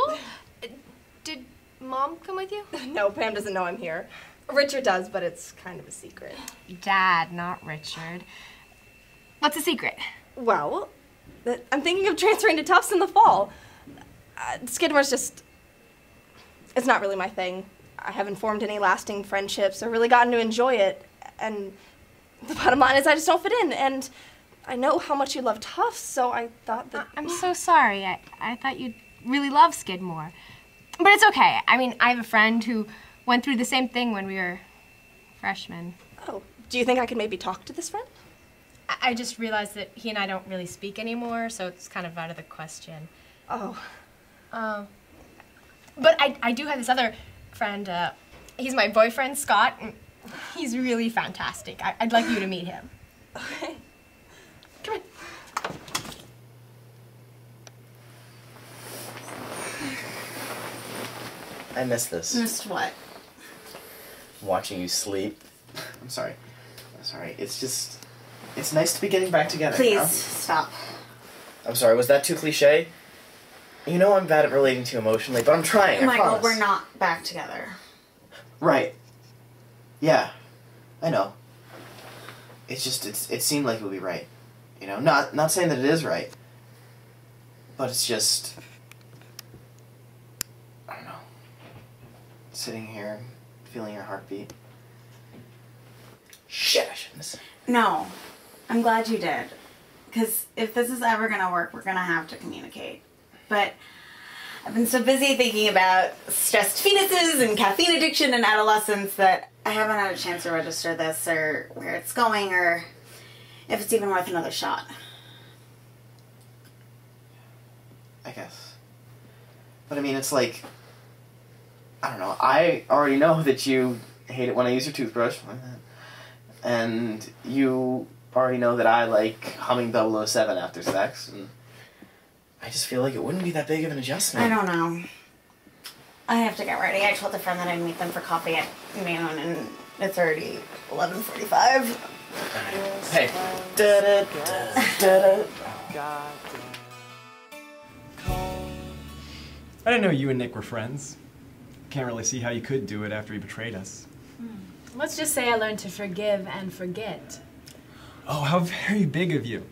school? Did Mom come with you? No, Pam doesn't know I'm here. Richard does, but it's kind of a secret. Dad, not Richard. What's the secret? Well, I'm thinking of transferring to Tufts in the fall. Skidmore's just... It's not really my thing. I haven't formed any lasting friendships or really gotten to enjoy it. And the bottom line is I just don't fit in. And I know how much you love Tufts, so I thought that... I'm so sorry. I thought you'd really love Skidmore. But it's okay. I mean, I have a friend who went through the same thing when we were freshmen. Oh, do you think I could maybe talk to this friend? I just realized that he and I don't really speak anymore, so it's kind of out of the question. Oh. But I do have this other friend. He's my boyfriend, Scott, and he's really fantastic. I'd like you to meet him. Okay. Come in. I miss this. Missed what? Watching you sleep. I'm sorry. I'm sorry. It's nice to be getting back together. Please, you know? stop. I'm sorry, was that too cliche? You know I'm bad at relating to you emotionally, but I'm trying, I Michael, promise. we're not back together. Right. Yeah. I know. It's just, it seemed like it would be right. You know, not saying that it is right. But it's just... I don't know. Sitting here, feeling your heartbeat. Shit, I shouldn't have said. No, I'm glad you did. Because if this is ever going to work, we're going to have to communicate. But I've been so busy thinking about stressed fetuses and caffeine addiction and adolescence that I haven't had a chance to register this or where it's going or if it's even worth another shot. I guess. But I mean, it's like, I don't know, I already know that you hate it when I use your toothbrush. And you already know that I like humming 007 after sex. And I just feel like it wouldn't be that big of an adjustment. I don't know. I have to get ready. I told a friend that I'd meet them for coffee at noon and it's already 11:45. Hey. I didn't know you and Nick were friends. Can't really see how you could do it after he betrayed us. Let's just say I learned to forgive and forget. Oh, how very big of you.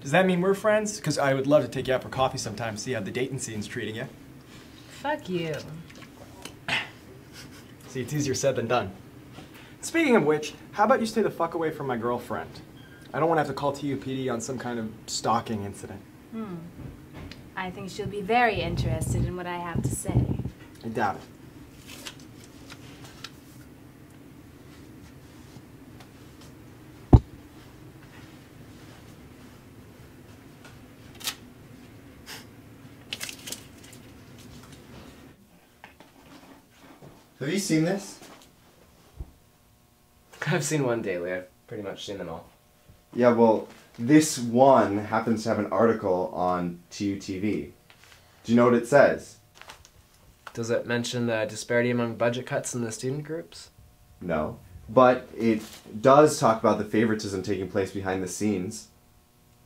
Does that mean we're friends? Because I would love to take you out for coffee sometime, see how the dating scene's treating you. Fuck you. See, it's easier said than done. Speaking of which, how about you stay the fuck away from my girlfriend? I don't want to have to call TUPD on some kind of stalking incident. I think she'll be very interested in what I have to say. I doubt it. Have you seen this? I've seen one daily. I've pretty much seen them all. Yeah, well, this one happens to have an article on TUTV. Do you know what it says? Does it mention the disparity among budget cuts in the student groups? No. But it does talk about the favoritism taking place behind the scenes.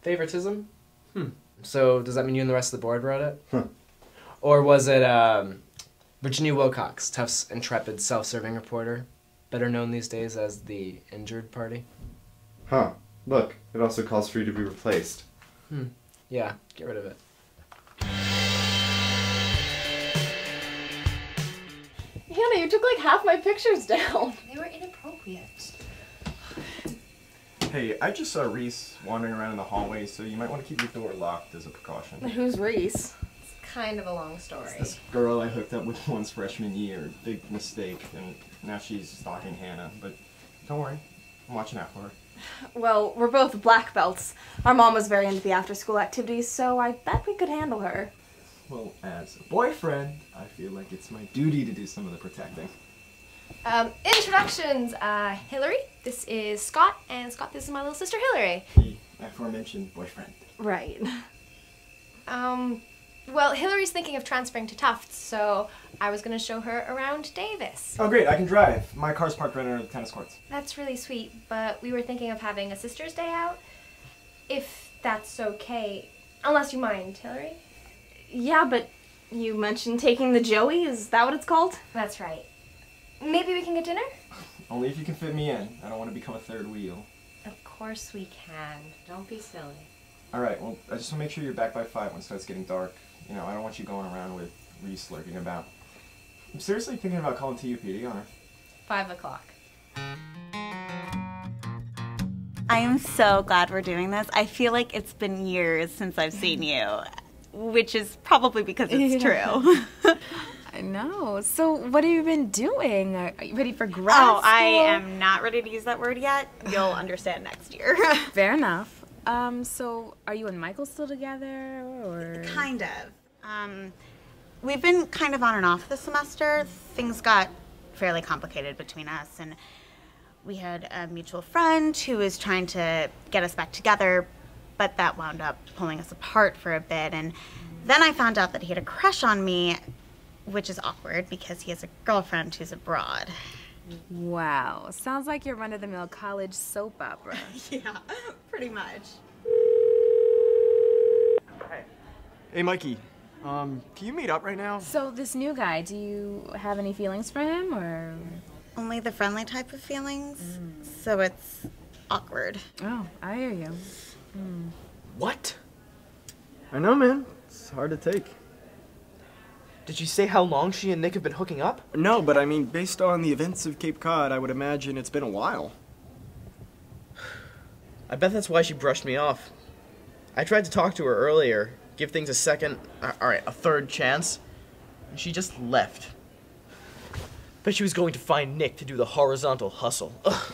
Favoritism? So does that mean you and the rest of the board wrote it? Huh. Or was it Virginia Wilcox, Tufts' intrepid self-serving reporter, better known these days as the injured party? Huh. Look, it also calls for you to be replaced. Yeah, get rid of it. Hannah, you took like half my pictures down. They were inappropriate. Hey, I just saw Reese wandering around in the hallway, so you might want to keep your door locked as a precaution. Who's Reese? It's kind of a long story. This girl I hooked up with once freshman year, big mistake, and now she's stalking Hannah, but don't worry, I'm watching out for her. Well, we're both black belts. Our mom was very into the after-school activities, so I bet we could handle her. Well, as a boyfriend, I feel like it's my duty to do some of the protecting. Introductions. Hillary, this is Scott, and Scott, this is my little sister Hillary. The aforementioned boyfriend. Right. Well, Hillary's thinking of transferring to Tufts, so I was going to show her around Davis. Oh great, I can drive. My car's parked right under the tennis courts. That's really sweet, but we were thinking of having a sister's day out, if that's okay. Unless you mind, Hillary? Yeah, but You mentioned taking the Joey, is that what it's called? That's right. Maybe we can get dinner? Only if you can fit me in. I don't want to become a third wheel. Of course we can. Don't be silly. Alright, well, I just want to make sure you're back by 5 when it starts getting dark. You know, I don't want you going around with Reese lurking about. I'm seriously thinking about calling TUPD on her. 5 o'clock. I am so glad we're doing this. I feel like it's been years since I've seen you, which is probably because it's true. I know. So what have you been doing? Are you ready for grad Oh, school? I am not ready to use that word yet. You'll understand next year. Fair enough. So are you and Michael still together, or? Kind of. We've been kind of on and off this semester. Things got fairly complicated between us, and we had a mutual friend who was trying to get us back together, but that wound up pulling us apart for a bit. And then I found out that he had a crush on me, which is awkward because he has a girlfriend who's abroad. Wow. Sounds like your run-of-the-mill college soap opera. Yeah, pretty much. Hey, Mikey. Can you meet up right now? So this new guy, do you have any feelings for him, or? Only the friendly type of feelings, so it's awkward. Oh, I hear you. What? I know, man. It's hard to take. Did you say how long she and Nick have been hooking up? No, but I mean, based on the events of Cape Cod, I would imagine it's been a while. I bet that's why she brushed me off. I tried to talk to her earlier, give things a second, a third chance, and she just left. Bet she was going to find Nick to do the horizontal hustle. Ugh.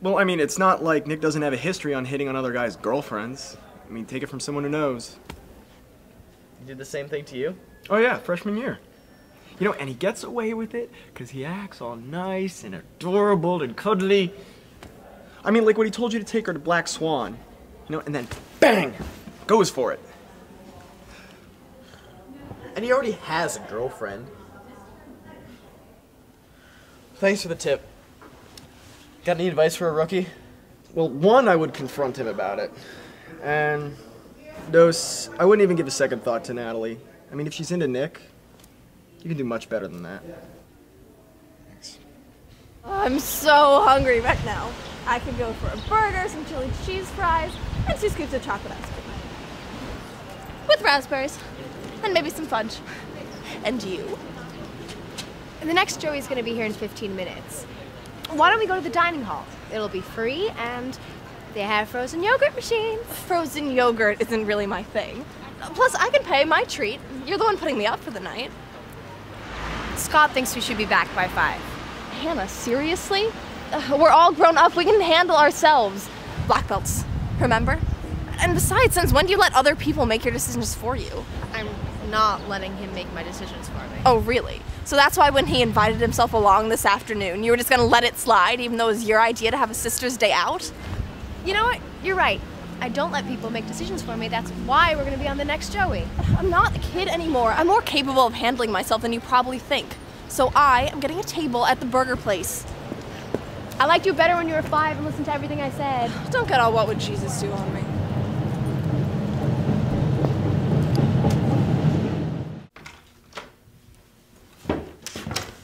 Well, I mean, it's not like Nick doesn't have a history on hitting on other guys' girlfriends. I mean, take it from someone who knows. He did the same thing to you? Oh yeah, freshman year. You know, and he gets away with it because he acts all nice and adorable and cuddly. I mean, like when he told you to take her to Black Swan, you know, and then bang, goes for it. And he already has a girlfriend. Thanks for the tip. Got any advice for a rookie? Well, one, I would confront him about it. And dos, I wouldn't even give a second thought to Natalie. I mean, if she's into Nick, you can do much better than that. Thanks. I'm so hungry right now. I could go for a burger, some chili cheese fries, and 2 scoops of chocolate ice cream. With raspberries. And maybe some fudge. And you? The next Joey's gonna be here in 15 minutes. Why don't we go to the dining hall? It'll be free, and they have frozen yogurt machines. Frozen yogurt isn't really my thing. Plus, I can pay my treat. You're the one putting me up for the night. Scott thinks we should be back by 5. Hannah, seriously? We're all grown up. We can handle ourselves. Black belts, remember? And besides, since when do you let other people make your decisions for you? I'm not letting him make my decisions for me. Oh, really? So that's why when he invited himself along this afternoon, you were just gonna let it slide, even though it was your idea to have a sister's day out? You know what? You're right. I don't let people make decisions for me. That's why we're gonna be on the next Joey. I'm not a kid anymore. I'm more capable of handling myself than you probably think. So I am getting a table at the burger place. I liked you better when you were 5 and listened to everything I said. Don't get all what would Jesus do on me.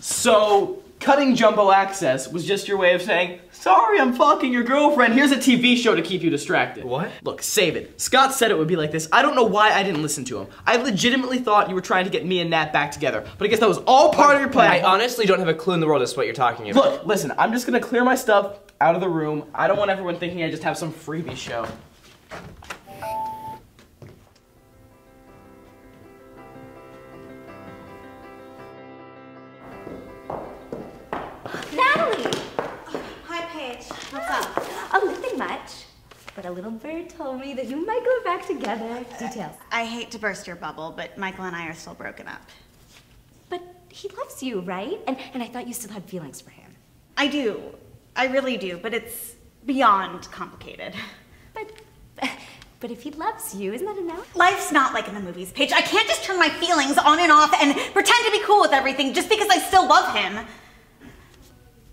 So, cutting Jumbo Access was just your way of saying, sorry, I'm fucking your girlfriend. Here's a TV show to keep you distracted. What? Look, save it. Scott said it would be like this. I don't know why I didn't listen to him. I legitimately thought you were trying to get me and Nat back together. But I guess that was all part of your plan. I honestly don't have a clue in the world as to what you're talking about. Look, listen, I'm just gonna clear my stuff out of the room. I don't want everyone thinking I just have some freebie show. Natalie! Hi, Paige. What's up? Oh, nothing much. But a little bird told me that you might go back together. Details. I hate to burst your bubble, but Michael and I are still broken up. But he loves you, right? And I thought you still had feelings for him. I do. I really do, but it's beyond complicated. But if he loves you, isn't that enough? Life's not like in the movies, Paige. I can't just turn my feelings on and off and pretend to be cool with everything just because I still love him.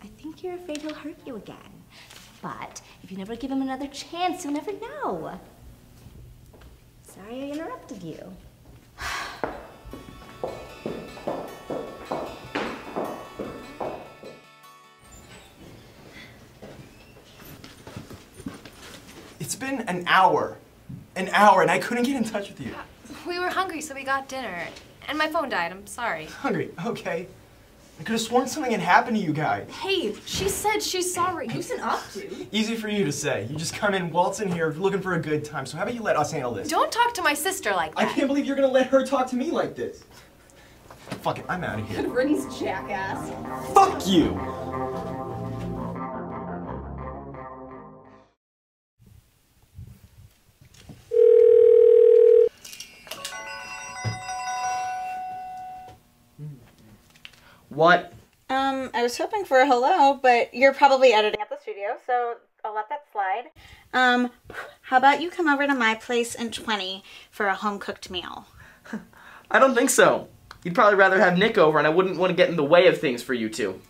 I think you're afraid he'll hurt you again. But if you never give him another chance, you'll never know. Sorry I interrupted you. been an hour. An hour, and I couldn't get in touch with you. We were hungry, so we got dinner. And my phone died, I'm sorry. Hungry, okay. I could have sworn something had happened to you guys. Hey, she said she's sorry. Who's it up to? Easy for you to say. You just come in, waltz in here, looking for a good time. So how about you let us handle this? Don't talk to my sister like that. I can't believe you're gonna let her talk to me like this. Fuck it, I'm out of here. Good riddance, jackass. Fuck you! What? I was hoping for a hello, but you're probably editing at the studio, so I'll let that slide. How about you come over to my place in 20 for a home-cooked meal? I don't think so. You'd probably rather have Nick over, and I wouldn't want to get in the way of things for you two.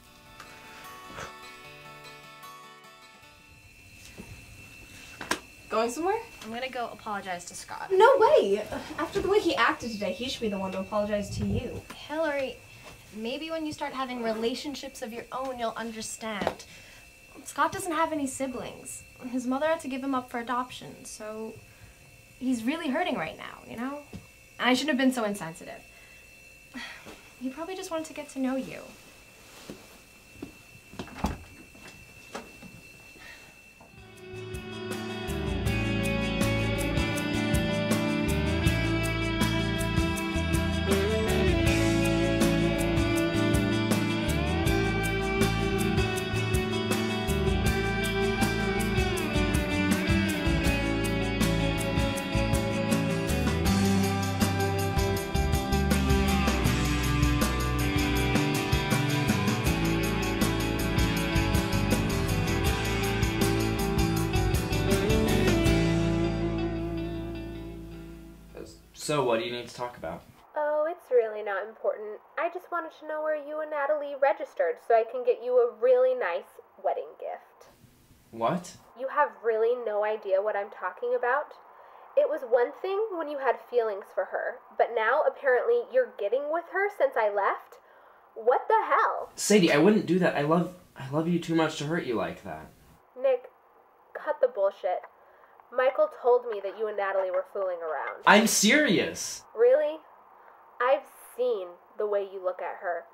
Going somewhere? I'm gonna go apologize to Scott. No way! After the way he acted today, he should be the one to apologize to you. Hillary, maybe when you start having relationships of your own, you'll understand. Scott doesn't have any siblings. His mother had to give him up for adoption, so he's really hurting right now, you know? And I shouldn't have been so insensitive. He probably just wanted to get to know you. So, what do you need to talk about? Oh, it's really not important. I just wanted to know where you and Natalie registered so I can get you a really nice wedding gift. What? You have really no idea what I'm talking about? It was one thing when you had feelings for her, but now apparently you're getting with her since I left? What the hell? Sadie, I wouldn't do that. I love you too much to hurt you like that. Nick, cut the bullshit. Michael told me that you and Natalie were fooling around. I'm serious. Really? I've seen the way you look at her.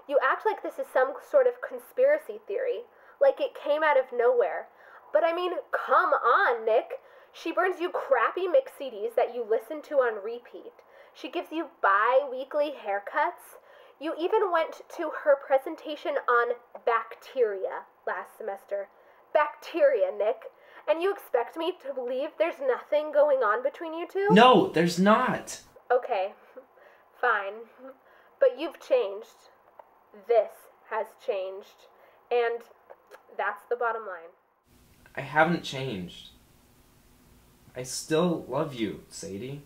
You act like this is some sort of conspiracy theory, like it came out of nowhere. But I mean, come on, Nick. She burns you crappy mix CDs that you listen to on repeat. She gives you bi-weekly haircuts. You even went to her presentation on bacteria last semester. Bacteria, Nick. And you expect me to believe there's nothing going on between you two? No, there's not. Okay, fine. But you've changed. This has changed. And that's the bottom line. I haven't changed. I still love you, Sadie.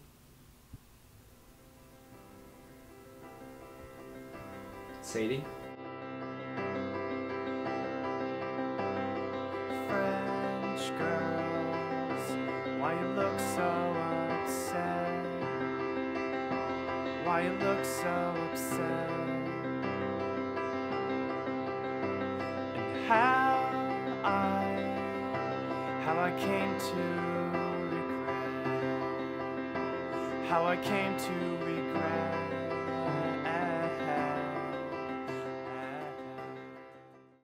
Sadie? Girls, why you look so upset? Why you look so upset? And how I came to regret, how I came to regret